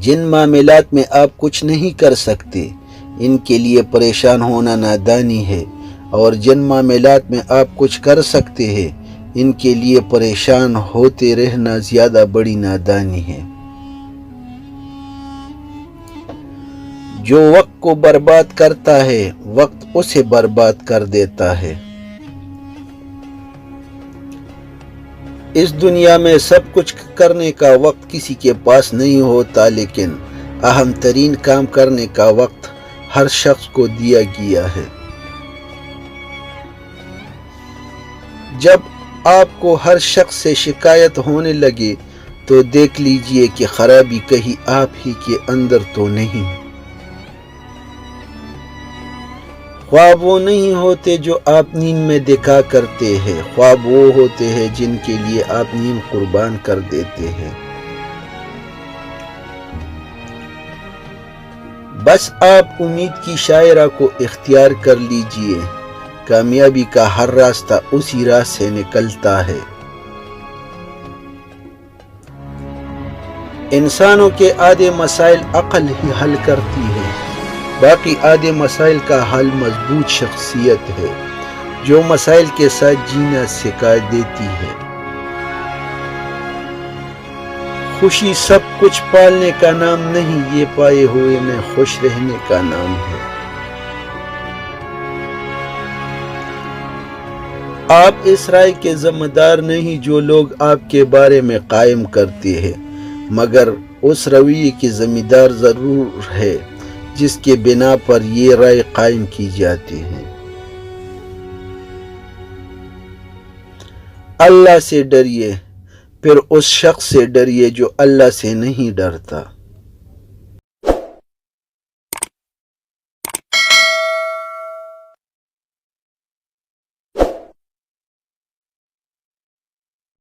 جن معاملات میں آپ کچھ نہیں کر سکتے ان کے لیے پریشان ہونا نادانی ہے، اور جن معاملات میں آپ کچھ کر سکتے ہیں ان کے لیے پریشان ہوتے رہنا زیادہ بڑی نادانی ہے۔ جو وقت کو برباد کرتا ہے وقت اسے برباد کر دیتا ہے۔ اس دنیا میں سب کچھ کرنے کا وقت کسی کے پاس نہیں ہوتا، لیکن اہم ترین کام کرنے کا وقت ہر شخص کو دیا گیا ہے۔ جب آپ کو ہر شخص سے شکایت ہونے لگے تو دیکھ لیجئے کہ خرابی کہیں آپ ہی کے اندر تو نہیں۔ خواب وہ نہیں ہوتے جو آپ نیند میں دیکھا کرتے ہیں، خواب وہ ہوتے ہیں جن کے لیے آپ نیند قربان کر دیتے ہیں۔ بس آپ امید کی شاعرہ کو اختیار کر لیجئے، کامیابی کا ہر راستہ اسی راہ سے نکلتا ہے۔ انسانوں کے آدھے مسائل عقل ہی حل کرتی ہے، باقی آدھے مسائل کا حل مضبوط شخصیت ہے، جو مسائل کے ساتھ جینا سکھا دیتی ہے۔ خوشی سب کچھ پالنے کا نام نہیں، یہ پائے ہوئے میں خوش رہنے کا نام ہے۔ آپ اس رائے کے ذمہ دار نہیں جو لوگ آپ کے بارے میں قائم کرتے ہیں، مگر اس رویے کے ذمہ دار ضرور ہے جس کے بنا پر یہ رائے قائم کی جاتی ہے۔ اللہ سے ڈریے، پھر اس شخص سے ڈریے جو اللہ سے نہیں ڈرتا۔